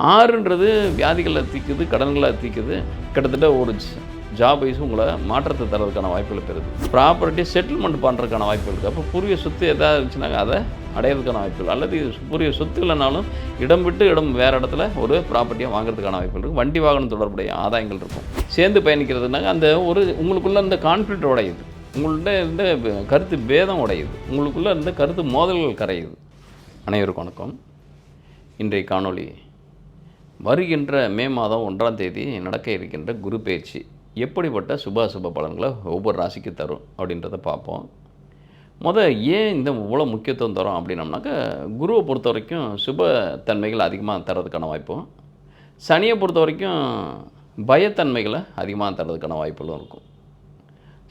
6ன்றது வியாதிகளை தீக்குது, கடன்களை தீக்குது. கிட்டத்தட்ட ஒரு ஜாப் வைஸ் உங்களை மாற்றத்தை தரதுக்கான வாய்ப்புகள் பெறுது. ப்ராப்பர்ட்டி செட்டில்மெண்ட் பண்ணுறதுக்கான வாய்ப்புகள் இருக்குது. அப்போ பூர்வீக சொத்து எதாவது இருந்துச்சுனாங்க அதை அடையிறதுக்கான வாய்ப்புகள், அல்லது பூர்வீக சொத்து இல்லைனாலும் இடம் விட்டு இடம் வேறு இடத்துல ஒரு ப்ராப்பர்ட்டியாக வாங்குறதுக்கான வாய்ப்புகள் இருக்குது. வண்டி வாகனம் தொடர்புடைய ஆதாயங்கள் இருக்கும். சேர்ந்து பயணிக்கிறதுனாங்க அந்த ஒரு உங்களுக்குள்ளே இந்த கான்ஃப்ளிக்ட் உடையுது, உங்கள்கிட்ட இருந்த கருத்து பேதம் உடையுது, உங்களுக்குள்ளே இருந்த கருத்து மோதல்கள் கரையுது. அனைவருக்கும் வணக்கம். இன்றைய காணொளி வருகின்ற மே மாதம் 1ஆம் தேதி நடக்க இருக்கின்ற குரு பயிற்சி எப்படிப்பட்ட சுபாசுப பலன்களை ஒவ்வொரு ராசிக்கு தரும் அப்படின்றத பார்ப்போம். ஏன் இந்த இவ்வளோ முக்கியத்துவம் தரும் அப்படின்னம்னாக்கா, குருவை பொறுத்த வரைக்கும் சுப தன்மைகள் அதிகமாக தரதுக்கான வாய்ப்பும், சனியை பொறுத்த வரைக்கும் பயத்தன்மைகளை அதிகமாக தரதுக்கான வாய்ப்புகளும் இருக்கும்.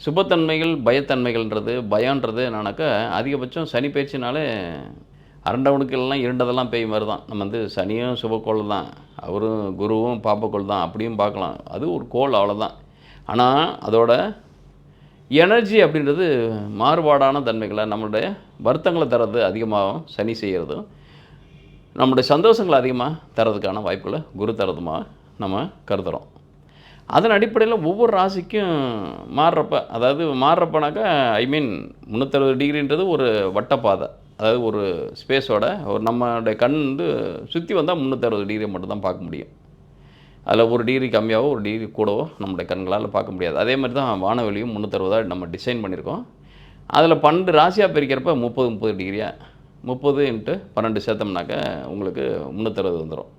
சுபத்தன்மைகள் பயத்தன்மைகள்ன்றது பயன்றது என்னன்னாக்கா, அதிகபட்சம் சனி பயிற்சினாலே அரண்டவனுக்கெல்லாம் இருண்டதெல்லாம் பேய் மாதிரி தான். நம்ம சனியும் சுபக்கோள் தான், அவரும் குருவும் பாப்பக்கோள் தான், அப்படியும் பார்க்கலாம். அது ஒரு கோள், அவ்வளோதான். ஆனால் அதோட எனர்ஜி அப்படின்றது மாறுபாடான தன்மைகளை, நம்மளுடைய வருத்தங்களை தரது அதிகமாகவும் சனி செய்கிறதும், நம்மளுடைய சந்தோஷங்களை அதிகமாக தரதுக்கான வாய்ப்புகளை குரு தரதுமாக நம்ம கருதுகிறோம். அதன் அடிப்படையில் ஒவ்வொரு ராசிக்கும் மாறுறப்பனாக்கா 360 டிகிரின்றது ஒரு வட்டப்பாதை. அதாவது ஒரு ஸ்பேஸோட ஒரு நம்மளுடைய கண் சுற்றி வந்தால் 360 டிகிரி மட்டும்தான் பார்க்க முடியும். அதில் ஒரு டிகிரி கம்மியாகவோ ஒரு டிகிரி கூடவோ நம்மளுடைய கண்களால் பார்க்க முடியாது. அதே மாதிரி தான் வானவெளியும் 360 நம்ம டிசைன் பண்ணியிருக்கோம். அதில் 12 ராசியாக பிரிக்கிறப்ப 30 டிகிரியாக 30 × 12 சேர்த்தோம்னாக்கா உங்களுக்கு 360 வந்துடும்.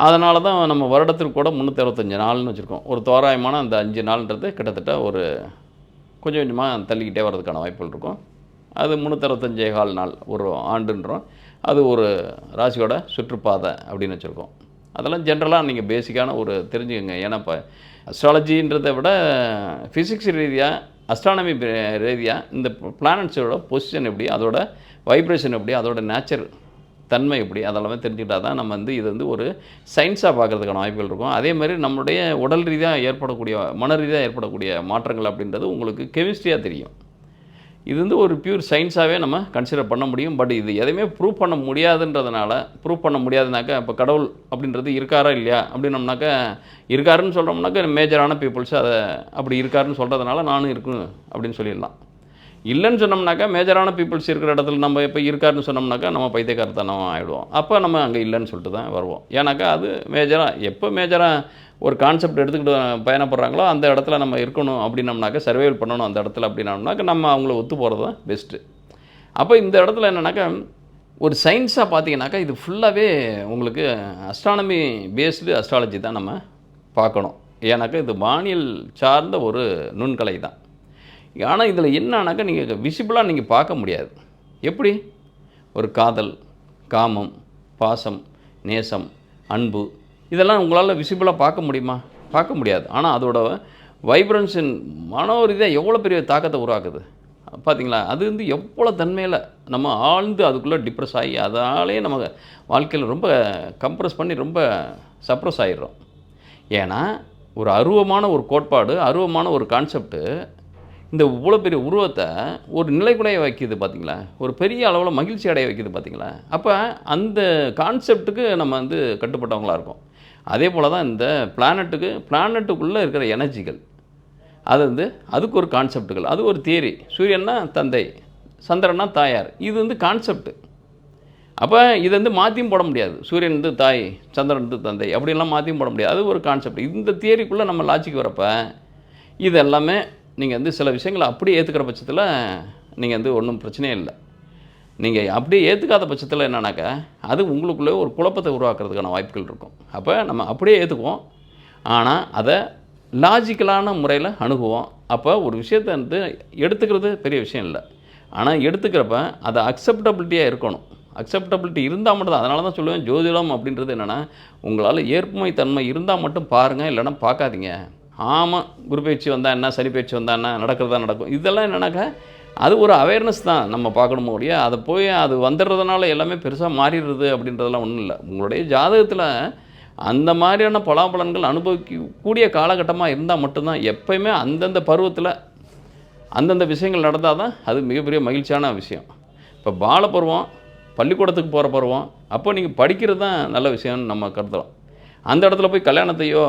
அதனால தான் நம்ம வருடத்திற்கு கூட 365 நாள்னு வச்சுருக்கோம். ஒரு தோராயமான அந்த 5 நாள்ன்றது கிட்டத்தட்ட ஒரு கொஞ்சம் கொஞ்சமாக தள்ளிக்கிட்டே வர்றதுக்கான வாய்ப்புகள் இருக்கும். அது 365 நாள் ஒரு ஆண்டுன்றோம். அது ஒரு ராசியோட சுற்றுப்பாதை அப்படின்னு வச்சுருக்கோம். அதெல்லாம் ஜென்ரலாக நீங்கள் பேசிக்கான ஒரு தெரிஞ்சுக்கங்க. ஏன்னா இப்போ அஸ்ட்ராலஜின்றதை விட ஃபிசிக்ஸ் ரீதியாக, அஸ்ட்ரானமி ரீதியாக இந்த பிளானட்ஸோட பொசிஷன் எப்படி, அதோட வைப்ரேஷன் எப்படி, அதோட நேச்சர் தன்மை எப்படி, அதெல்லாமே தெரிஞ்சுக்கிட்டால் தான் நம்ம இது ஒரு சயின்ஸாக பார்க்குறதுக்கான வாய்ப்புகள் இருக்கும். அதே மாதிரி நம்மளுடைய உடல் ரீதியாக ஏற்படக்கூடிய, மன ரீதியாக ஏற்படக்கூடிய மாற்றங்கள் அப்படின்றது உங்களுக்கு கெமிஸ்ட்ரியாக தெரியும். இது ஒரு பியூர் சயின்ஸாகவே நம்ம கன்சிடர் பண்ண முடியும். பட் இது எதையுமே ப்ரூவ் பண்ண முடியாதுனாக்கா, இப்போ கடவுள் அப்படின்றது இருக்காரா இல்லையா அப்படின்னோம்னாக்கா, இருக்காருன்னு சொல்கிறோம்னாக்கா மேஜரான பீப்புள்ஸ் அதை அப்படி இருக்காருன்னு சொல்கிறதுனால நானும் இருக்கும் அப்படின்னு சொல்லிடலாம். இல்லைன்னு சொன்னோம்னாக்கா, மேஜரான பீப்புள்ஸ் இருக்கிற இடத்துல நம்ம இப்போ இருக்காருன்னு சொன்னோம்னாக்கா நம்ம பைத்தியக்காரத்தனம் ஆகிடுவோம். அப்போ நம்ம அங்கே இல்லைன்னு சொல்லிட்டு தான் வருவோம். ஏன்னாக்கா அது மேஜராக ஒரு கான்செப்ட் எடுத்துக்கிட்டு பயணப்படுறாங்களோ அந்த இடத்துல நம்ம இருக்கணும் அப்படின்னம்னாக்கா, சர்வைவல் பண்ணணும் அந்த இடத்துல அப்படின்னம்னாக்கா, நம்ம அவங்கள ஒத்து போகிறது தான் பெஸ்ட்டு. அப்போ இந்த இடத்துல என்னென்னாக்கா, ஒரு சயின்ஸாக பார்த்தீங்கன்னாக்கா, இது ஃபுல்லாகவே உங்களுக்கு அஸ்ட்ரானமி பேஸ்டு அஸ்ட்ராலஜி தான் நம்ம பார்க்கணும். ஏன்னாக்கா இது வானியல் சார்ந்த ஒரு நுண்கலை தான். ஆனால் இதில் என்னன்னாக்கா, நீங்கள் விசிபிளாக நீங்கள் பார்க்க முடியாது. எப்படி ஒரு காதல், காமம், பாசம், நேசம், அன்பு, இதெல்லாம் உங்களால் விசிபிளாக பார்க்க முடியுமா? பார்க்க முடியாது. ஆனால் அதோட வைப்ரன்ஸின் மனோரீதியாக எவ்வளோ பெரிய தாக்கத்தை உருவாக்குது பார்த்தீங்களா? அது எவ்வளோ தன்மையில் நம்ம ஆழ்ந்து அதுக்குள்ளே டிப்ரெஸ் ஆகி அதாலே நம்ம வாழ்க்கையில் ரொம்ப கம்ப்ரெஸ் பண்ணி ரொம்ப சப்ரெஸ் ஆகிடுறோம். ஏன்னா ஒரு அருவமான ஒரு கோட்பாடு, அருவமான ஒரு கான்செப்ட்டு இந்த இவ்வளோ பெரிய உருவத்தை ஒரு நிலைக்குலைய வைக்கிது பார்த்தீங்களா? ஒரு பெரிய அளவில் மகிழ்ச்சி அடைய வைக்கிது பார்த்தீங்களா? அப்போ அந்த கான்செப்ட்டுக்கு நம்ம கட்டுப்பட்டவங்களாக இருக்கோம். அதே போல் தான் இந்த பிளானட்டுக்குள்ளே இருக்கிற எனர்ஜிகள், அது அதுக்கு ஒரு கான்செப்ட்டுகள், அது ஒரு தியரி. சூரியன்னா தந்தை, சந்திரன்னா தாயார், இது கான்செப்ட்டு. அப்போ இது மாற்றியும் போட முடியாது. சூரியன் தாய், சந்திரன் தந்தை அப்படின்லாம் மாற்றியும் போட முடியாது. அது ஒரு கான்செப்ட். இந்த தியரிக்குள்ளே நம்ம லாஜிக் வரப்போ இது எல்லாமே நீங்கள் சில விஷயங்களை அப்படியே ஏற்றுக்கிற பட்சத்தில் நீங்கள் ஒன்றும் பிரச்சனையே இல்லை. நீங்கள் அப்படியே ஏற்றுக்காத பட்சத்தில் என்னன்னாக்கா, அது உங்களுக்குள்ளே ஒரு குழப்பத்தை உருவாக்குறதுக்கான வாய்ப்புகள் இருக்கும். அப்போ நம்ம அப்படியே ஏற்றுக்குவோம், ஆனால் அதை லாஜிக்கலான முறையில் அணுகுவோம். அப்போ ஒரு விஷயத்தை எடுத்துக்கிறது பெரிய விஷயம் இல்லை. ஆனால் எடுத்துக்கிறப்ப அது அக்செப்டபிலிட்டியாக இருக்கணும். அக்செப்டபிலிட்டி இருந்தால் மட்டும் தான். அதனால தான் சொல்லுவேன், ஜோதிடம் அப்படின்றது என்னென்னா, உங்களால் ஏற்புமை தன்மை இருந்தால் மட்டும் பாருங்கள், இல்லைன்னா பார்க்காதீங்க. ஆமாம், குரு பயிற்சி வந்தால் என்ன, சனி பயிற்சி வந்தால் என்ன, நடக்கிறதா நடக்கும். இதெல்லாம் என்னன்னாக்கா, அது ஒரு அவேர்னஸ் தான் நம்ம பார்க்கணுமோ ஒழிய, அதை போய் அது வந்துடுறதுனால எல்லாமே பெருசாக மாறிடுறது அப்படின்றதெல்லாம் ஒன்றும் இல்லை. உங்களுடைய ஜாதகத்தில் அந்த மாதிரியான பலாபலன்கள் அனுபவிக்கக்கூடிய காலகட்டமாக இருந்தால் மட்டும்தான், எப்போயுமே அந்தந்த பருவத்தில் அந்தந்த விஷயங்கள் நடந்தால் தான் அது மிகப்பெரிய மகிழ்ச்சியான விஷயம். இப்போ பாலப்பருவம் பள்ளிக்கூடத்துக்கு போகிற பருவம். அப்போ நீங்கள் படிக்கிறது தான் நல்ல விஷயம்னு நம்ம கருதுறோம். அந்த இடத்துல போய் கல்யாணத்தையோ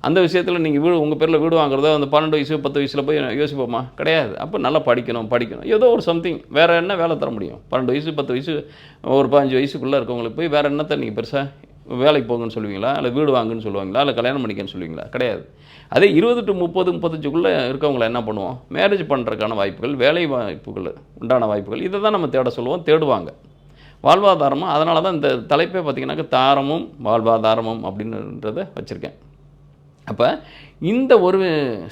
அந்த விஷயத்தில் நீங்கள் உங்கள் பேரில் வீடு வாங்குறதோ அந்த 12 வயசு 10 வயசில் போய் யோசிப்போமா? கிடையாது. அப்போ நல்லா படிக்கணும் ஏதோ ஒரு சம்திங் வேறு என்ன வேலை தர முடியும்? 12 வயசு 10 வயசு ஒரு 15 வயசுக்குள்ளே இருக்கவங்களுக்கு போய் வேறு என்னத்தை நீங்கள் பெருசாக வேலைக்கு போங்கன்னு சொல்லுவீங்களா? இல்லை வீடு வாங்குன்னு சொல்லுவாங்களா? இல்லை கல்யாணம் பண்ணிக்கன்னு சொல்லுவீங்களா? கிடையாது. அதே 20 to 30 35க்குள்ளே இருக்கவங்கள என்ன பண்ணுவோம்? மேரேஜ் பண்ணுறதுக்கான வாய்ப்புகள், வேலை வாய்ப்புகள் உண்டான வாய்ப்புகள் இதை தான் நம்ம தேட சொல்லுவோம், தேடுவாங்க. வாழ்வாதாரமும் அதனால தான் இந்த தலைப்பே பார்த்திங்கனாக்கா தாரமும் வாழ்வாதாரமும் அப்படின்றத வச்சுருக்கேன். அப்போ இந்த ஒரு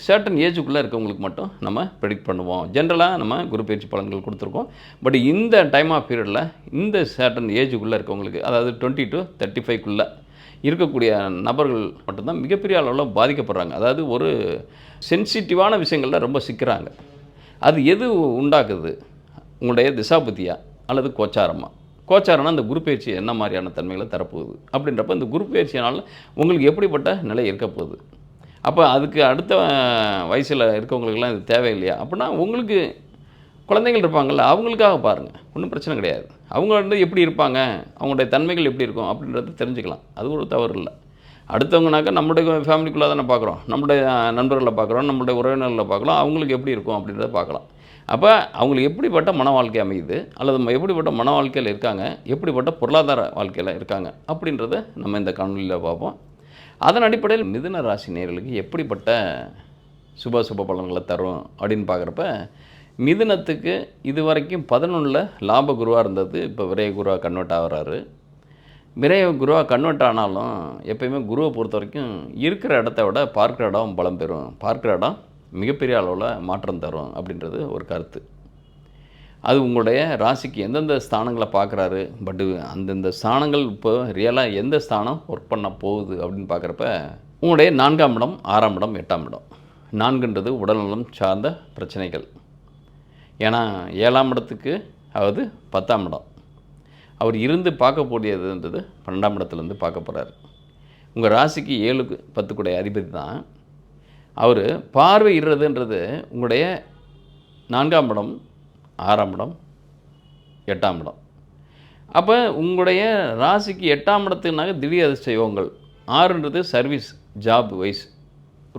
சர்டன் ஏஜுக்குள்ளே இருக்கவங்களுக்கு மட்டும் நம்ம ப்ரெடிக்ட் பண்ணுவோம். ஜென்ரலாக நம்ம குரு பயிற்சி பலன்கள் கொடுத்துருக்கோம். பட் இந்த டைம் ஆஃப் பீரியடில் இந்த சர்டன் ஏஜுக்குள்ளே இருக்கவங்களுக்கு, அதாவது 20 to 35க்குள்ளே இருக்கக்கூடிய நபர்கள் மட்டும்தான் மிகப்பெரிய அளவில் பாதிக்கப்படுறாங்க. அதாவது ஒரு சென்சிட்டிவான விஷயங்களில் ரொம்ப சிக்கிறாங்க. அது எது உண்டாக்குது? உங்களுடைய திசாபுத்தியா அல்லது கோச்சாரமா? கோச்சாரம்னா இந்த குரு பயிற்சி என்ன மாதிரியான தன்மைகளை தரப்போகுது அப்படின்றப்ப இந்த குரு பயிற்சியினால் உங்களுக்கு எப்படிப்பட்ட நிலை இருக்க போகுது? அப்போ அதுக்கு அடுத்த வயசில் இருக்கவங்களுக்கெல்லாம் இது தேவையில்லையா? அப்படின்னா உங்களுக்கு குழந்தைகள் இருப்பாங்கள்ல, அவங்களுக்காக பாருங்கள், ஒன்றும் பிரச்சனை கிடையாது. அவங்க வந்து எப்படி இருப்பாங்க, அவங்களுடைய தன்மைகள் எப்படி இருக்கும் அப்படின்றத தெரிஞ்சுக்கலாம். அது ஒரு தவறு இல்லை. அடுத்தவங்கனாக்கா நம்முடைய ஃபேமிலிக்குள்ளே தானே பார்க்குறோம், நம்முடைய நண்பர்களை பார்க்குறோம், நம்முடைய உறவினர்களை பார்க்கலாம், அவங்களுக்கு எப்படி இருக்கும் அப்படின்றத பார்க்கலாம். அப்போ அவங்களுக்கு எப்படிப்பட்ட மன வாழ்க்கை அமையுது, அல்லது எப்படிப்பட்ட மன வாழ்க்கையில் இருக்காங்க, எப்படிப்பட்ட பொருளாதார வாழ்க்கையில் இருக்காங்க அப்படின்றத நம்ம இந்த காணொலியில் பார்ப்போம். அதன் அடிப்படையில் மிதுன ராசி நேயர்களுக்கு எப்படிப்பட்ட சுப பலன்களை தரும் அப்படின்னு பார்க்குறப்ப, மிதுனத்துக்கு இது வரைக்கும் 11ல் லாப குருவாக இருந்தது, இப்போ விரய குருவாக கன்வெர்ட் ஆகிறாரு. விரய குருவாக கன்வெர்ட் ஆனாலும் எப்பயுமே குருவை பொறுத்த வரைக்கும் இருக்கிற இடத்த விட பார்க்குற இடம் பலம் பெறும், பார்க்குற இடம் மிகப்பெரிய அளவில் மாற்றம் தரும் அப்படின்றது ஒரு கருத்து. அது உங்களுடைய ராசிக்கு எந்தெந்த ஸ்தானங்களை பார்க்குறாரு, பட்டு அந்தந்த ஸ்தானங்கள் இப்போ ரியலாக எந்த ஸ்தானம் ஒர்க் பண்ண போகுது அப்படின்னு பார்க்குறப்ப, உங்களுடைய 4ஆம் இடம், 6ஆம் இடம், 8ஆம் இடம். 4ன்றது உடல்நலம் சார்ந்த பிரச்சனைகள். ஏன்னா 7ஆம் இடத்துக்கு, அதாவது 10ஆம் இடம் அவர் இருந்து பார்க்கக்கூடியதுன்றது 12ஆம் இடத்துலேருந்து பார்க்க போகிறார். உங்கள் ராசிக்கு 7க்கு 10 அதிபதி தான் அவர். பார்வையிடுறதுன்றது உங்களுடைய 4ஆம் இடம், 6ஆம் இடம், 8ஆம் இடம். அப்போ உங்களுடைய ராசிக்கு 8ஆம் இடத்துக்குனாக்க திடீர் அதிர்ஷ்ட யோகங்கள். 6ன்றது சர்வீஸ், ஜாப் வைஸ்,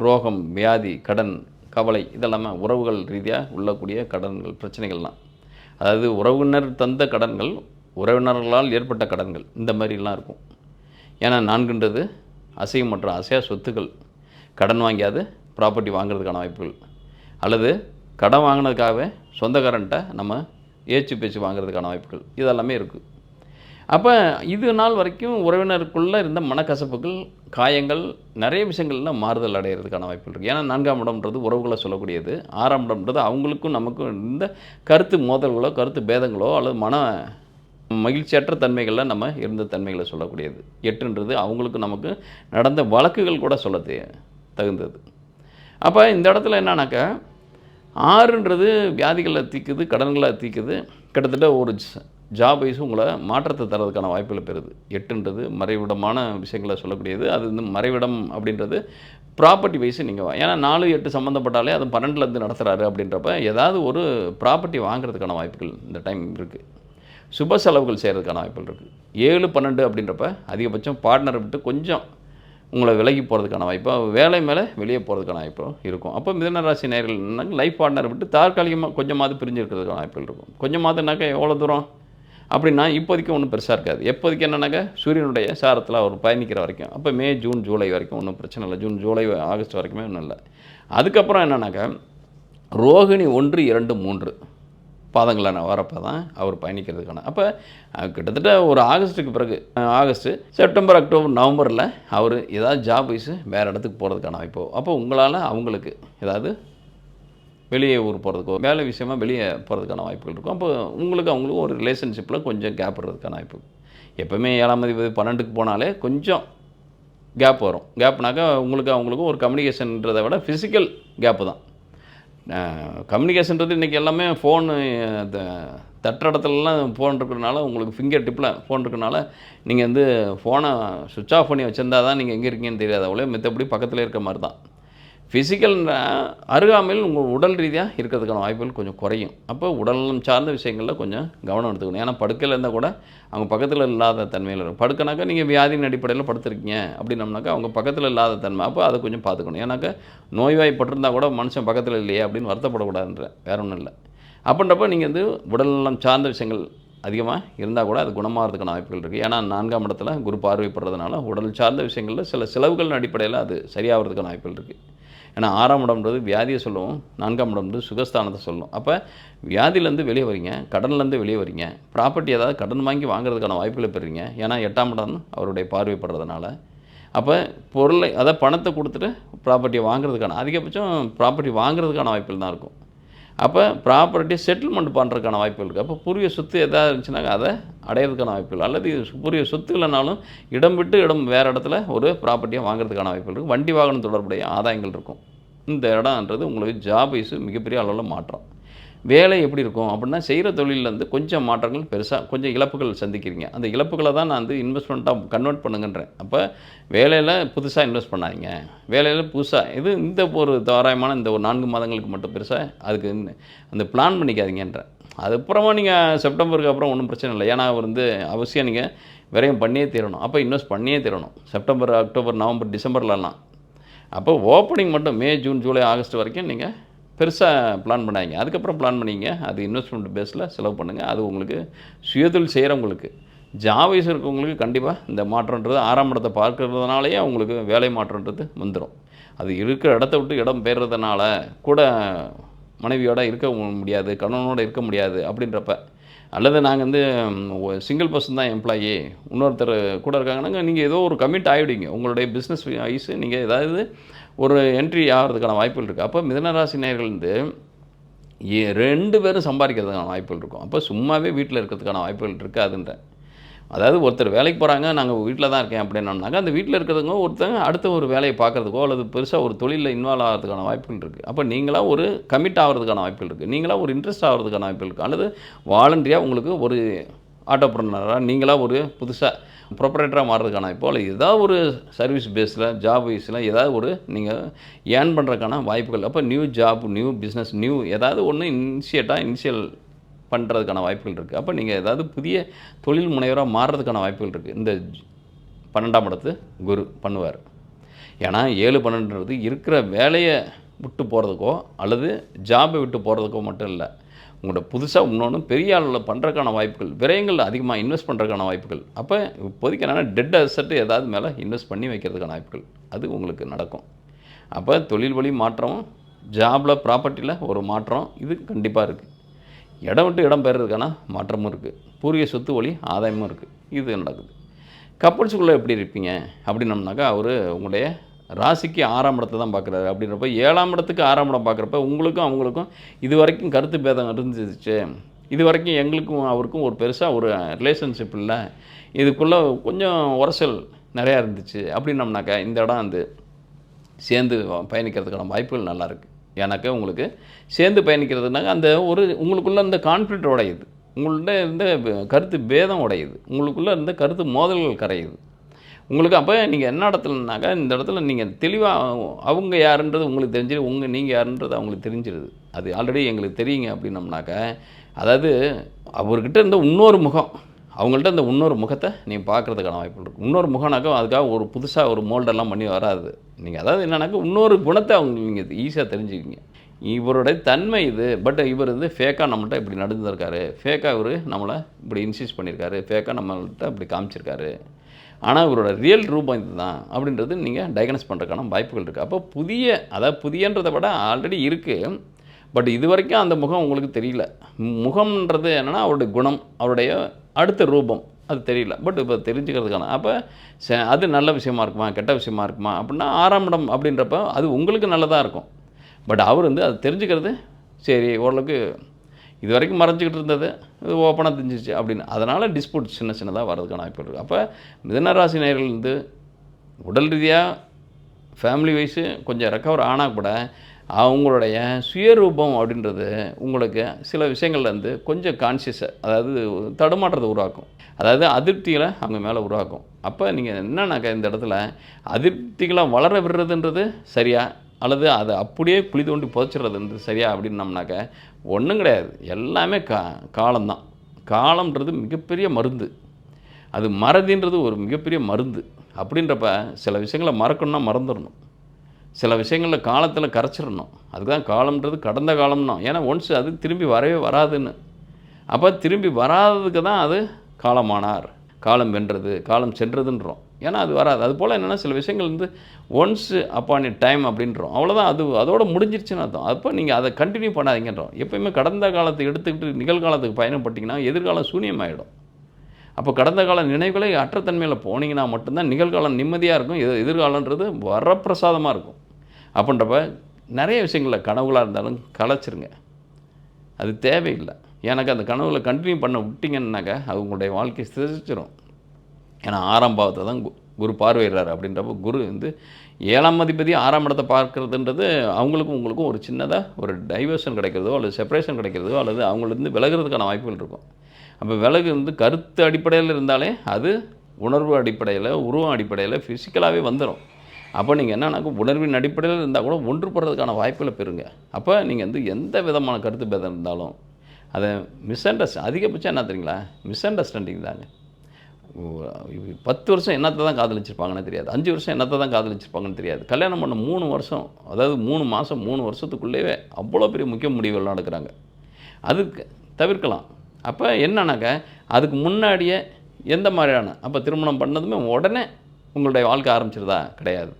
ரோகம், வியாதி, கடன், கவலை, இதெல்லாமே உறவுகள் ரீதியாக உள்ளக்கூடிய கடன்கள், பிரச்சனைகள்லாம். அதாவது உறவினர் தந்த கடன்கள், உறவினர்களால் ஏற்பட்ட கடன்கள், இந்த மாதிரிலாம் இருக்கும். ஏன்னா 4ன்றது அசையும் மற்றும் அசையா சொத்துக்கள். கடன் வாங்கியாது ப்ராப்பர்ட்டி வாங்குறதுக்கான வாய்ப்புகள், அல்லது கடன் வாங்கினதுக்காகவே சொந்தக்காரன்ட்ட நம்ம ஏச்சு பேச்சு வாங்குறதுக்கான வாய்ப்புகள், இதெல்லாமே இருக்குது. அப்போ இது நாள் வரைக்கும் உறவினருக்குள்ளே இருந்த மனக்கசப்புகள், காயங்கள், நிறைய விஷயங்கள்லாம் மாறுதல் அடைகிறதுக்கான வாய்ப்புகள் இருக்குது. ஏன்னா 4ஆம் இடம்ன்றது உறவுகளை சொல்லக்கூடியது, 6ஆம் இடம்ன்றது அவங்களுக்கும் நமக்கும் இந்த கருத்து மோதல்களோ, கருத்து பேதங்களோ, அல்லது மன மகிழ்ச்சியற்ற தன்மைகளில் நம்ம இருந்த தன்மைகளை சொல்லக்கூடியது. 8ன்றது அவங்களுக்கு நமக்கு நடந்த வழக்குகள் கூட சொல்ல தகுந்தது. அப்போ இந்த இடத்துல என்னன்னாக்கா 6ன்றது வியாதிகளை தீக்குது, கடன்களை தீக்குது, கிட்டத்தட்ட ஒரு ஜாப் வைஸும் உங்களை மாற்றத்தை தரதுக்கான வாய்ப்புகளை பெறுது. 8ன்றது மறைவிடமான விஷயங்களை சொல்லக்கூடியது. அது வந்து மறைவிடம் அப்படின்றது ப்ராப்பர்ட்டி வைஸு நீங்கள், ஏன்னா 4, 8 சம்மந்தப்பட்டாலே அது 12லேருந்து நடத்துகிறாரு அப்படின்றப்ப ஏதாவது ஒரு ப்ராப்பர்ட்டி வாங்குறதுக்கான வாய்ப்புகள் இந்த டைம் இருக்குது. சுப செலவுகள் செய்கிறதுக்கான வாய்ப்புகள் இருக்குது. 7, 12 அப்படின்றப்ப அதிகபட்சம் பார்ட்னரை விட்டு கொஞ்சம் உங்களை விலகி போகிறதுக்கான வாய்ப்பு, வேலை மேலே வெளியே போகிறதுக்கான வாய்ப்பும் இருக்கும். அப்போ மிதுனராசி நேயர்கள் லைஃப் பார்ட்னரை விட்டு தற்காலிகமாக கொஞ்சமாவது பிரிஞ்சு இருக்கிறதுக்கான வாய்ப்புகள் இருக்கும். கொஞ்சமாவதுனாக்கா எவ்வளோ தூரம் அப்படின்னா இப்போதைக்கு ஒன்றும் பெருசாக இருக்காது. எப்போதைக்கு என்னன்னாக்கா சூரியனுடைய சாரத்தில் அவர் பயணிக்கிற வரைக்கும், அப்போ மே, ஜூன், ஜூலை வரைக்கும் ஒன்றும் பிரச்சனை இல்லை. ஜூன், ஜூலை, ஆகஸ்ட் வரைக்குமே ஒன்றும் இல்லை. அதுக்கப்புறம் என்னன்னாக்கா ரோகிணி 1, 2, 3 பாதங்களான வரப்போ தான் அவர் பயணிக்கிறதுக்கான, அப்போ கிட்டத்தட்ட ஒரு ஆகஸ்ட்டுக்கு பிறகு, ஆகஸ்ட்டு, செப்டம்பர், அக்டோபர், நவம்பரில் அவர் ஏதாவது ஜாப் வைஸு வேறு இடத்துக்கு போகிறதுக்கான வாய்ப்போ, அப்போ உங்களால் அவங்களுக்கு ஏதாவது வெளியே ஊர் போகிறதுக்கோ, வேலை விஷயமா வெளியே போகிறதுக்கான வாய்ப்புகள் இருக்கும். அப்போ உங்களுக்கு அவங்களுக்கும் ஒரு ரிலேஷன்ஷிப்பில் கொஞ்சம் கேப் வர்றதுக்கான வாய்ப்பு. எப்போவுமே 7ஆம் அதிபதி 12க்கு போனாலே கொஞ்சம் கேப் வரும். கேப்னாக்கா உங்களுக்கு அவங்களுக்கும் ஒரு கம்யூனிகேஷன்றதை விட ஃபிசிக்கல் கேப்பு தான். கம்யூனிகேஷன்றது இன்றைக்கி எல்லாமே ஃபோனு, தட்டுற இடத்துலலாம் ஃபோன் இருக்கிறதுனால, உங்களுக்கு ஃபிங்கர் டிப்பில் ஃபோன் இருக்கிறனால நீங்கள் வந்து ஃபோனை சுவிட்ச் ஆஃப் பண்ணி வச்சுருந்தா தான் நீங்கள் எங்கே இருக்கீங்கன்னு தெரியாது. அவ்வளோ மித்தபடி பக்கத்தில் இருக்க மாதிரி தான். ஃபிசிக்கல் அருகாமையில் உங்கள் உடல் ரீதியாக இருக்கிறதுக்கான வாய்ப்புகள் கொஞ்சம் குறையும். அப்போ உடல்நலம் சார்ந்த விஷயங்களில் கொஞ்சம் கவனம் எடுத்துக்கணும். ஏன்னா படுக்கையில் இருந்தால் கூட அவங்க பக்கத்தில் இல்லாத தன்மையில் இருக்கும். படுக்கனாக்கா நீங்கள் வியாதியின் அடிப்படையில் படுத்துருக்கீங்க அப்படின்னம்னாக்கா அவங்க பக்கத்தில் இல்லாத தன்மை. அப்போ அதை கொஞ்சம் பார்த்துக்கணும். ஏன்னாக்கா நோய்வாய்ப்பட்டிருந்தால் கூட மனுஷன் பக்கத்தில் இல்லையே அப்படின்னு வருத்தப்படக்கூடாதுன்ற வேற ஒன்றும் இல்லை. அப்படின்றப்ப நீங்கள் உடல்நலம் சார்ந்த விஷயங்கள் அதிகமாக இருந்தால் கூட அது குணமாகிறதுக்கான வாய்ப்புகள் இருக்குது. ஏன்னா 4ஆம் இடத்துல குரு பார்வைப்படுறதுனால உடல் சார்ந்த விஷயங்களில் சில செலவுகளின் அடிப்படையில் அது சரியாகிறதுக்கான வாய்ப்புகள் இருக்குது. ஏன்னா 6ஆம் இடம்ன்றது வியாதியை சொல்லுவோம், 4ஆம் இடம்ன்றது சுகஸ்தானத்தை சொல்லும். அப்போ வியாதியிலேருந்து வெளியே வரீங்க, கடன்லேருந்து வெளியே வரீங்க, ப்ராப்பர்ட்டி ஏதாவது கடன் வாங்கி வாங்குறதுக்கான வாய்ப்புகளை பெறுறீங்க. ஏன்னா 8ஆம் இடம் அவருடைய பார்வைப்படுறதுனால. அப்போ பொருளை அதாவது பணத்தை கொடுத்துட்டு ப்ராப்பர்ட்டியை வாங்குறதுக்கான அதிகபட்சம் ப்ராப்பர்ட்டி வாங்குறதுக்கான வாய்ப்புகள் தான் இருக்கும். அப்போ ப்ராப்பர்ட்டி செட்டில்மெண்ட் பண்ணுறதுக்கான வாய்ப்புகள் இருக்குது. அப்போ பூர்வீக சொத்து எதாவது இருந்துச்சுனாக்கா அதை அடையிறதுக்கான வாய்ப்புகள், அல்லது பூர்வீக சொத்து இல்லைனாலும் இடம் விட்டு இடம் வேறு இடத்துல ஒரு ப்ராப்பர்ட்டியை வாங்குறதுக்கான வாய்ப்புகள் இருக்குது. வண்டி வாகனம் தொடர்புடைய ஆதாயங்கள் இருக்கும். இந்த இடம்ன்றது உங்களுக்கு ஜாப் வைஸு மிகப்பெரிய அளவில் மாற்றம். வேலை எப்படி இருக்கும் அப்படின்னா, செய்கிற தொழிலேருந்து கொஞ்சம் மாற்றங்கள் பெருசாக கொஞ்சம் இழப்புகள் சந்திக்கிறீங்க. அந்த இழப்புகளை தான் நான் இன்வெஸ்ட்மெண்ட்டாக கன்வெர்ட் பண்ணுங்கன்றேன். அப்போ வேலையில் புதுசாக இன்வெஸ்ட் பண்ணாதீங்க. வேலையில் புதுசாக இந்த ஒரு தோராயமான இந்த ஒரு 4 மாதங்களுக்கு மட்டும் பெருசாக அதுக்கு அந்த பிளான் பண்ணிக்காதீங்கன்றேன். அதுக்கப்புறமா நீங்கள் செப்டம்பருக்கு அப்புறம் ஒன்றும் பிரச்சனை இல்லை. ஏன்னா அவசியம் நீங்கள் விரயம் பண்ணியே தீரணும். அப்போ இன்வெஸ்ட் பண்ணியே தீரணும். செப்டம்பர், அக்டோபர், நவம்பர், டிசம்பர்லலாம். அப்போ ஓப்பனிங் மட்டும் மே, ஜூன், ஜூலை, ஆகஸ்ட் வரைக்கும் நீங்கள் பெருசாக பிளான் பண்ணாதீங்க. அதுக்கப்புறம் பிளான் பண்ணிங்க. அது இன்வெஸ்ட்மெண்ட் பேஸில் செலவு பண்ணுங்கள். அது உங்களுக்கு சுயதொழில் செய்கிறவங்களுக்கு, ஜாப் வைஸ் இருக்கவங்களுக்கு கண்டிப்பாக இந்த மாற்றன்றது 6ஆம் இடத்தை பார்க்கறதுனாலேயே அவங்களுக்கு வேலை மாற்றன்றது வந்துடும். அது இருக்கிற இடத்த விட்டு இடம் பெயர்றதுனால கூட மனைவியோட இருக்க முடியாது, கணவனோடு இருக்க முடியாது அப்படின்றப்ப, அல்லது நாங்கள் சிங்கிள் பர்சன் தான் எம்ப்ளாயி, இன்னொருத்தர் கூட இருக்காங்கன்னா நீங்கள் ஏதோ ஒரு கமிட் ஆகிடுவீங்க. உங்களுடைய பிஸ்னஸ் வைஸ் நீங்கள் ஏதாவது ஒரு என்ட்ரி ஆகிறதுக்கான வாய்ப்புகள் இருக்குது. அப்போ மிதுனராசி நேயர்கள் 2 பேரும் சம்பாதிக்கிறதுக்கான வாய்ப்புகள் இருக்கும். அப்போ சும்மாவே வீட்டில் இருக்கிறதுக்கான வாய்ப்புகள் இருக்காதுன்ற. அதாவது ஒருத்தர் வேலைக்கு போகிறாங்க, நாங்கள் வீட்டில் தான் இருக்கேன் அப்படின்னோம்னாக்கா, அந்த வீட்டில் இருக்கிறவங்க ஒருத்தங்க அடுத்த ஒரு வேலையை பார்க்குறதுக்கோ அல்லது பெருசாக ஒரு தொழிலில் இன்வால்வ் ஆகிறதுக்கான வாய்ப்புகள் இருக்குது. அப்போ நீங்களாக ஒரு கமிட் ஆகிறதுக்கான வாய்ப்புகள் இருக்குது. நீங்களாக ஒரு இன்ட்ரெஸ்ட் ஆகிறதுக்கான வாய்ப்புகள் இருக்குது. அல்லது வாலண்டரியாக உங்களுக்கு ஒரு ஆட்டோப்ரனராக நீங்களாக ஒரு புதுசாக ப்ரொப்ரேட்டராக மாறுறதுக்கான வாய்ப்போ, அல்லது ஏதாவது ஒரு சர்வீஸ் பேஸில் ஜாப் வைஸில் ஏதாவது ஒரு நீங்கள் ஏர்ன் பண்ணுறதுக்கான வாய்ப்புகள். அப்போ நியூ ஜாப், நியூ பிஸ்னஸ், ஏதாவது ஒன்று இனிஷியல் பண்ணுறதுக்கான வாய்ப்புகள் இருக்குது. அப்போ நீங்கள் ஏதாவது புதிய தொழில் முனைவராக மாறுறதுக்கான வாய்ப்புகள் இருக்குது. இந்த 12ஆம் இடத்து குரு பண்ணுவார். ஏன்னா 7, 12ன்றது இருக்கிற வேலையை விட்டு போகிறதுக்கோ அல்லது ஜாபை விட்டு போகிறதுக்கோ மட்டும் இல்லை, உங்களோட புதுசாக இன்னொன்று பெரிய அளவில் பண்ணுறதுக்கான வாய்ப்புகள், விரயங்கள் அதிகமாக இன்வெஸ்ட் பண்ணுறதுக்கான வாய்ப்புகள். அப்போ இப்போதைக்கு என்னென்னா டெட் அசெட் ஏதாவது மேலே இன்வெஸ்ட் பண்ணி வைக்கிறதுக்கான வாய்ப்புகள் அது உங்களுக்கு நடக்கும். அப்போ தொழில் வழி மாற்றம், ஜாபில் ப்ராப்பர்ட்டியில் ஒரு மாற்றம் இது கண்டிப்பாக இருக்குது. இடம் விட்டு இடம் பெறுறதுக்கான மாற்றமும் இருக்குது. பூர்வீக சொத்து வழி ஆதாயமும் இருக்குது. இது நடக்குது. கப்புள்ஸுக்குள்ளே எப்படி இருப்பீங்க அப்படின்னம்னாக்கா, அவர் உங்களுடைய ராசிக்கு 6ஆம் இடத்தை தான் பார்க்குறாரு. அப்படின்றப்ப 7ஆம் இடத்துக்கு 6ஆம் இடம் பார்க்குறப்ப உங்களுக்கும் அவங்களுக்கும் இது வரைக்கும் கருத்து பேதம் இருந்துச்சு. இது வரைக்கும் எங்களுக்கும் அவருக்கும் ஒரு பெருசாக ஒரு ரிலேஷன்ஷிப் இல்லை, இதுக்குள்ளே கொஞ்சம் உரசல் நிறையா இருந்துச்சு அப்படின்னம்னாக்கா, இந்த இடம் சேர்ந்து பயணிக்கிறதுக்கான வாய்ப்புகள் நல்லாயிருக்கு. ஏன்னாக்கா உங்களுக்கு சேர்ந்து பயணிக்கிறதுனாக்க அந்த ஒரு உங்களுக்குள்ளே இருந்த கான்ஃப்ளிக்ட் உடையுது, உங்கள்கிட்ட இருந்த கருத்து பேதம் உடையுது, உங்களுக்குள்ளே இருந்த கருத்து மோதல்கள் கரையுது உங்களுக்கு. அப்போ நீங்கள் என்ன இடத்துலனாக்கா, இந்த இடத்துல நீங்கள் தெளிவாக அவங்க யாருன்றது உங்களுக்கு தெரிஞ்சிடும், நீங்கள் யாருன்றது அவங்களுக்கு தெரிஞ்சிடுது. அது ஆல்ரெடி எங்களுக்கு தெரியுங்க அப்படின்னம்னாக்கா, அதாவது அவர்கிட்ட இருந்த இன்னொரு முகம், அவங்கள்ட்ட இந்த இன்னொரு முகத்தை நீங்கள் பார்க்குறதுக்கான வாய்ப்பு இருக்குது. இன்னொரு முகம்னாக்கா அதுக்காக ஒரு புதுசாக ஒரு மோல்டெல்லாம் பண்ணி வராது. நீங்கள் அதாவது என்னன்னாக்கா இன்னொரு குணத்தை அவங்க நீங்கள் ஈஸியாக தெரிஞ்சுக்கிங்க. இவருடைய தன்மை இது, பட் இவர் ஃபேக்காக நம்மள்கிட்ட இப்படி நடந்துருக்காரு, ஃபேக்காக இவர் நம்மளை இப்படி இன்சிஸ்ட் பண்ணியிருக்காரு, ஃபேக்காக நம்மள்கிட்ட இப்படி காமிச்சிருக்காரு, ஆனால் இவரோட ரியல் ரூபம் இது தான் அப்படின்றது நீங்கள் டயக்னஸ் பண்ணுறதுக்கான வாய்ப்புகள் இருக்குது. அப்போ புதியன்றதை விட ஆல்ரெடி இருக்குது, பட் இது வரைக்கும் அந்த முகம் உங்களுக்கு தெரியல. முகம்ன்றது என்னென்னா அவருடைய குணம், அவருடைய அடுத்த ரூபம் அது தெரியல, பட் இப்போ தெரிஞ்சுக்கிறதுக்கான. அப்போ அது நல்ல விஷயமா இருக்குமா கெட்ட விஷயமா இருக்குமா அப்படின்னா 6ஆம் இடம் அப்படின்றப்ப அது உங்களுக்கு நல்லதாக இருக்கும். பட் அவர் அது தெரிஞ்சுக்கிறது சரி ஓரளவுக்கு இது வரைக்கும் மறைஞ்சிக்கிட்டு இருந்தது இது ஓப்பனாக தெரிஞ்சிச்சு அப்படின்னு, அதனால் டிஸ்பியூட் சின்னதாக வர்றதுக்கான வாய்ப்பு இருக்குது. அப்போ மிதுனராசி நேயர்கள் உடல் ரீதியாக ஃபேமிலி வைஸு கொஞ்சம் ரெக்கவர் ஆனால் கூட அவங்களுடைய சுயரூபம் அப்படின்றது உங்களுக்கு சில விஷயங்கள்லேருந்து கொஞ்சம் கான்ஷியஸை, அதாவது தடுமாற்றத்தை உருவாக்கும், அதாவது அதிருப்திகளை அவங்க மேலே உருவாக்கும். அப்போ நீங்கள் என்னன்னாக்கா இந்த இடத்துல அதிருப்திகளை வளர விடுறதுன்றது சரியா அல்லது அதை அப்படியே குழி தோண்டி புதைச்சிடுறது வந்து சரியா அப்படின்னம்னாக்க ஒன்றும் கிடையாது. எல்லாமே காலம்தான். காலம்ன்றது மிகப்பெரிய மருந்து. அது மறதின்றது ஒரு மிகப்பெரிய மருந்து. அப்படின்றப்ப சில விஷயங்களை மறக்கணும்னா மறந்துடணும். சில விஷயங்களில் காலத்தில் கரைச்சிடணும். அதுக்கு தான் காலம்ன்றது கடந்த காலம்னா. ஏன்னா ஒன்ஸ் அது திரும்பி வரவே வராதுன்னு. அப்போ திரும்பி வராததுக்கு தான் அது காலமானார், காலம் வென்றது, காலம் சென்றதுன்றோம். ஏன்னா அது வராது. அதுபோல் என்னென்னா சில விஷயங்கள் வந்து ஒன்ஸ் அப்பான் எ டைம் அப்படின்றோம். அவ்வளோதான், அது அதோட முடிஞ்சிருச்சுன்னு அர்த்தம். அப்போ நீங்கள் அதை கண்டினியூ பண்ணாதீங்கன்றோம். எப்போயுமே கடந்த காலத்தை எடுத்துக்கிட்டு நிகழ்காலத்துக்கு பயணப்பட்டிங்கன்னா எதிர்காலம் சூனியமாகிடும். அப்போ கடந்த கால நினைவுகளை அற்றத்தன்மையில் போனீங்கன்னா மட்டும்தான் நிகழ்காலம் நிம்மதியாக இருக்கும். எதிர்காலன்றது வரப்பிரசாதமாக இருக்கும். அப்படின்றப்ப நிறைய விஷயங்களில் கனவுகளாக இருந்தாலும் கலைச்சிருங்க. அது தேவையில்லை. எனக்கு அந்த கனவுகளை கண்டினியூ பண்ண விட்டிங்கன்னாக்கா அது உங்களுடைய வாழ்க்கை சிதைச்சிடும். ஏன்னா 6ஆம் பாவத்தை தான் குரு பார்வையிடுறாரு. அப்படின்றப்போ குரு வந்து 7ஆம் அதிபதி 6ஆம் இடத்தை பார்க்குறதுன்றது அவங்களுக்கும் உங்களுக்கும் ஒரு சின்னதாக ஒரு டைவர்ஷன் கிடைக்கிறதோ அல்லது செப்பரேஷன் கிடைக்கிறதோ அல்லது அவங்களிருந்து விலகிறதுக்கான வாய்ப்புகள் இருக்கும். அப்போ விலகு வந்து கருத்து அடிப்படையில் இருந்தாலே அது உணர்வு அடிப்படையில், உருவம் அடிப்படையில், ஃபிசிக்கலாகவே வந்துடும். அப்போ நீங்கள் என்னன்னாக்கா உணர்வின் அடிப்படையில் இருந்தால் கூட ஒன்றுபடுறதுக்கான வாய்ப்புகளை பெறுங்க. அப்போ நீங்கள் வந்து எந்த விதமான கருத்து பேதம் இருந்தாலும் அதை அதிகபட்சம் என்ன தெரியுங்களா, மிஸ் அண்டர்ஸ்டாண்டிங் தாங்க. 10 வருஷம் என்னத்தை தான் காதலிச்சிருப்பாங்கன்னு தெரியாது. 5 வருஷம் என்னத்தை தான் காதலிச்சிருப்பாங்கன்னு தெரியாது. கல்யாணம் பண்ண 3 வருஷம், அதாவது 3 மாதம் 3 வருஷத்துக்குள்ளேயே அவ்வளோ பெரிய முக்கிய முடிவுகள் நடக்கிறாங்க. அதுக்கு தவிர்க்கலாம். அப்போ என்னன்னாக்கா அதுக்கு முன்னாடியே எந்த மாதிரியான அப்போ திருமணம் பண்ணதுமே உடனே உங்களுடைய வாழ்க்கை ஆரம்பிச்சிருதா? கிடையாது.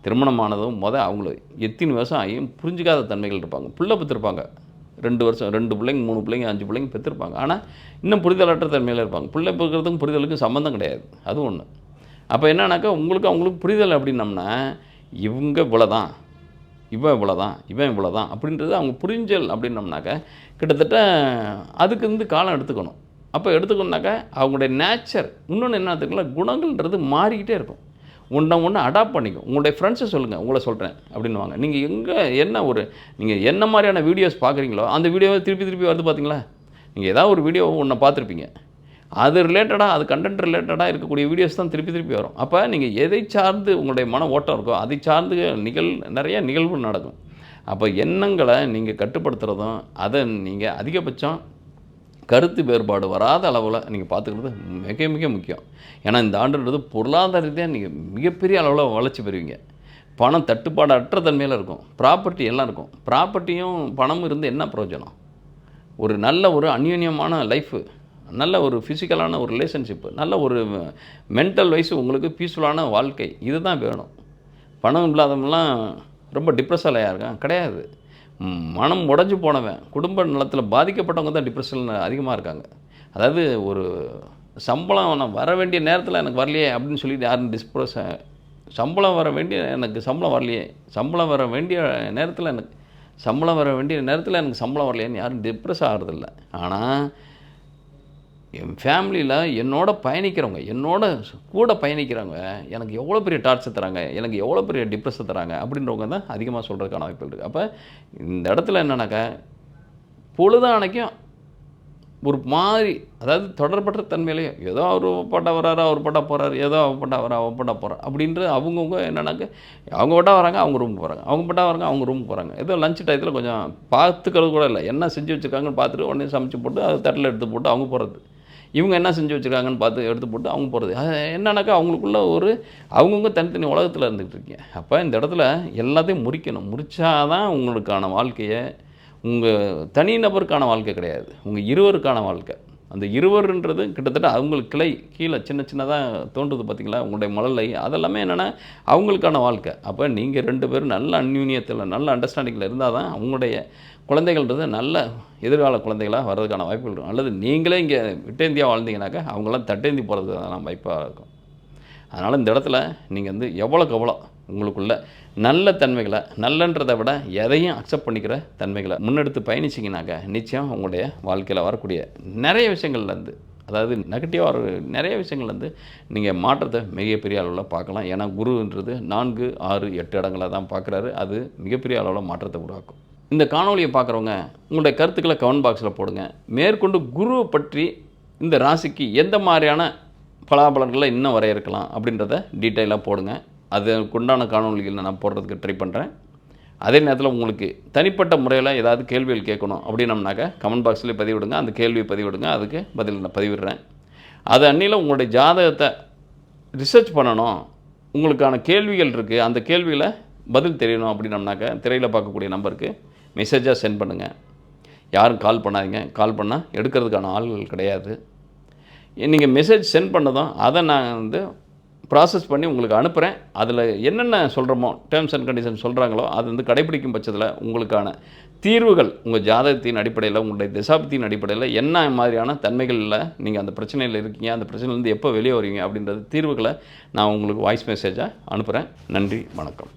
திருமணமானதும் அவங்களுக்கு எத்தனை வருஷம் ஆகியும் புரிஞ்சிக்காத தன்மைகள் இருப்பாங்க. பிள்ளை பெற்றிருப்பாங்க 2 வருஷம், 2 பிள்ளைங்க, 3 பிள்ளைங்க, 5 பிள்ளைங்க பெற்றிருப்பாங்க. ஆனால் இன்னும் புரிதலற்ற தன்மையில் இருப்பாங்க. பிள்ளை பெறுக்கிறதுக்கும் புரிதலுக்கும் சம்மந்தம் கிடையாது. அது ஒன்று. அப்போ என்னன்னாக்கா அவங்களுக்கு புரிதல் அப்படின்னம்னா இவங்க இவ்வளோதான், இவன் இவ்வளோதான், இவன் இவ்வளோதான் அப்படின்றது அவங்க புரிஞ்சல் அப்படின்னம்னாக்கா கிட்டத்தட்ட அதுக்கு வந்து காலம் எடுத்துக்கணும். அப்போ எடுத்துக்கணுனாக்கா அவங்களுடைய நேச்சர் இன்னொன்று என்ன தெரியுங்களா, குணங்கள்ன்றது மாறிக்கிட்டே இருக்கும். ஒன்று அடாப்ட் பண்ணிக்கும். உங்களுடைய ஃப்ரெண்ட்ஸை சொல்லுங்கள், உங்களை சொல்கிறேன் அப்படின்னுவாங்க. நீங்கள் நீங்கள் என்ன மாதிரியான வீடியோஸ் பார்க்குறீங்களோ அந்த வீடியோவை திருப்பி வருது பார்த்தீங்களா. நீங்கள் ஏதாவது ஒரு வீடியோ ஒன்றை பார்த்துருப்பீங்க, அது ரிலேட்டடாக, அது கண்டென்ட் ரிலேட்டடாக இருக்கக்கூடிய வீடியோஸ் தான் திருப்பி வரும். அப்போ நீங்கள் எதை சார்ந்து உங்களுடைய மன ஓட்டம் இருக்கோ அதை சார்ந்து நிறைய நிகழ்வு நடக்கும். அப்போ எண்ணங்களை நீங்கள் கட்டுப்படுத்துகிறதும் அதை நீங்கள் அதிகபட்சம் கருத்து வேறுபாடு வராத அளவில் நீங்கள் பார்த்துக்கிறது மிக மிக முக்கியம். ஏன்னா இந்த ஆண்டுன்றது பொருளாதார ரீதியாக நீங்கள் மிகப்பெரிய அளவில் வளர்ச்சி பெறுவீங்க. பணம் தட்டுப்பாடு அற்ற தன்மையில் இருக்கும். ப்ராப்பர்ட்டி எல்லாம் இருக்கும். ப்ராப்பர்ட்டியும் பணமும் இருந்து என்ன பிரயோஜனம்? ஒரு நல்ல ஒரு அந்யோன்யமான லைஃபு, நல்ல ஒரு ஃபிசிக்கலான ஒரு ரிலேஷன்ஷிப்பு, நல்ல ஒரு மென்டல் வைஸ் உங்களுக்கு பீஸ்ஃபுல்லான வாழ்க்கை, இதுதான் வேணும். பணம் இல்லாதவங்களாம் ரொம்ப டிப்ரெஸ்ஸாக இருக்கான் கிடையாது. மனம் உடஞ்சி போனவன், குடும்ப நலத்தில் பாதிக்கப்பட்டவங்க தான் டிப்ரெஷன் அதிகமாக இருக்காங்க. அதாவது ஒரு சம்பளம் நான் வர வேண்டிய நேரத்தில் எனக்கு வரலையே அப்படின்னு சொல்லிட்டு யாரும் சம்பளம் வர வேண்டிய எனக்கு சம்பளம் வரலையே, சம்பளம் வர வேண்டிய நேரத்தில் எனக்கு சம்பளம் வரலையேன்னு யாரும் டிப்ரெஸ் ஆகிறதில்ல. ஆனால் என் ஃபேமிலியில் என்னோட பயணிக்கிறவங்க, என்னோட கூட பயணிக்கிறவங்க எனக்கு எவ்வளோ பெரிய டார்ச்சர் தராங்க, எனக்கு எவ்வளோ பெரிய டிப்ரெஷன் தராங்க அப்படின்றவங்க தான் அதிகமாக சொல்கிறதுக்கான வாய்ப்புகள் இருக்குது. அப்போ இந்த இடத்துல என்னன்னாக்கா பொழுதானைக்கும் ஒரு மாதிரி, அதாவது தொடர்பற்ற தன்மையிலையும் ஏதோ அவர் பட்டா வராரு, அவர் பட்டா போகிறாரு, ஏதோ அவ பட்டா வரா, அவ பட்டா போகிறார் அப்படின்ற அவங்கவுங்க என்னன்னாக்கா அவங்க பட்டா வராங்க, அவங்க ரூமுக்கு போகிறாங்க, அவங்க பட்டா வராங்க, அவங்க ரூமுக்கு போகிறாங்க. ஏதோ லஞ்ச் டயத்தில் கொஞ்சம் பார்த்துக்கிறது கூட இல்லை, என்ன செஞ்சு வச்சுருக்காங்கன்னு பார்த்துட்டு உடனே சமைச்சு போட்டு அது தட்டில் எடுத்து போட்டு அவங்க போகிறது, இவங்க என்ன செஞ்சு வச்சுருக்காங்கன்னு பார்த்து எடுத்து போட்டு அவங்க போகிறது. அது என்னன்னாக்கா அவங்களுக்குள்ள ஒரு அவங்கவுங்க தனித்தனி உலகத்தில் இருந்துகிட்டு இருக்கீங்க. அப்போ இந்த இடத்துல எல்லாத்தையும் முறிச்சாதான் உங்களுக்கான வாழ்க்கையை, உங்கள் தனிநபருக்கான வாழ்க்கை கிடையாது, உங்கள் இருவருக்கான வாழ்க்கை. அந்த இருவருன்றது கிட்டத்தட்ட அவங்களுக்கு கிளை கீழே சின்னதாக தோன்றுது பார்த்திங்களா உங்களுடைய மழலை, அதெல்லாமே என்னென்னா அவங்களுக்கான வாழ்க்கை. அப்போ நீங்கள் 2 பேரும் நல்ல அந்யூன்யத்தில் நல்ல அண்டர்ஸ்டாண்டிங்கில் இருந்தால் தான் அவங்களுடைய குழந்தைகள்ன்றது நல்ல எதிர்கால குழந்தைகளாக வர்றதுக்கான வாய்ப்புகள் இருக்கும். அல்லது நீங்களே இங்கே விட்டேந்தியா வாழ்ந்தீங்கன்னாக்கா அவங்களாம் தட்டேந்தி போகிறதுக்கான வாய்ப்பாக இருக்கும். அதனால் இந்த இடத்துல நீங்கள் வந்து எவ்வளோக்கு எவ்வளோ உங்களுக்குள்ள நல்ல தன்மைகளை, நல்லன்றதை விட எதையும் அக்செப்ட் பண்ணிக்கிற தன்மைகளை முன்னெடுத்து பயணிச்சிங்கனாக்கா நிச்சயம் உங்களுடைய வாழ்க்கையில் வரக்கூடிய நிறைய விஷயங்கள்லேருந்து, அதாவது நெகட்டிவாக நிறைய விஷயங்கள்லேருந்து நீங்கள் மாற்றத்தை மிகப்பெரிய அளவில் பார்க்கலாம். ஏன்னா குருன்றது 4, 6, 8 இடங்களை தான் பார்க்குறாரு. அது மிகப்பெரிய அளவில் மாற்றத்தை உருவாக்கும். இந்த காணொலியை பார்க்குறவங்க உங்களுடைய கருத்துக்களை கமெண்ட் பாக்ஸில் போடுங்க. மேற்கொண்டு குருவை பற்றி இந்த ராசிக்கு எந்த மாதிரியான பலாபலன்களை இன்னும் வரையறுக்கலாம் அப்படின்றத டீட்டெயிலாக போடுங்க. அதுக்குண்டான காணொலிகள் நான் போடுறதுக்கு ட்ரை பண்ணுறேன். அதே நேரத்தில் உங்களுக்கு தனிப்பட்ட முறையில் ஏதாவது கேள்விகள் கேட்கணும் அப்படின்னம்னாக்க கமெண்ட் பாக்ஸ்லேயே பதிவிடுங்க. அந்த கேள்வியை பதிவிடுங்க, அதுக்கு பதில் நான் பதிவிடுறேன். அது அன்னியில் உங்களுடைய ஜாதகத்தை ரிசர்ச் பண்ணணும், உங்களுக்கான கேள்விகள் இருக்குது, அந்த கேள்வியில் பதில் தெரியணும் அப்படின்னம்னாக்க திரையில் பார்க்கக்கூடிய நம்பருக்கு மெசேஜாக சென்ட் பண்ணுங்கள். யாரும் கால் பண்ணாதீங்க. கால் பண்ணால் எடுக்கிறதுக்கான ஆள்கள் கிடையாது. நீங்கள் மெசேஜ் சென்ட் பண்ணதும் அதை நான் ப்ராசஸ் பண்ணி உங்களுக்கு அனுப்புகிறேன். அதில் என்னென்ன சொல்கிறோமோ டேர்ம்ஸ் அண்ட் கண்டிஷன் சொல்கிறாங்களோ அது கடைப்பிடிக்கும் பட்சத்தில் உங்களுக்கான தீர்வுகள் உங்கள் ஜாதகத்தின் அடிப்படையில், உங்களுடைய திசாபத்தின் அடிப்படையில் என்ன மாதிரியான தன்மைகளில் நீங்கள் அந்த பிரச்சனையில் இருக்கீங்க, அந்த பிரச்சனையிலேருந்து எப்போ வெளியே வருவீங்க அப்படின்றது தீர்வுகளை நான் உங்களுக்கு வாய்ஸ் மெசேஜாக அனுப்புகிறேன். நன்றி, வணக்கம்.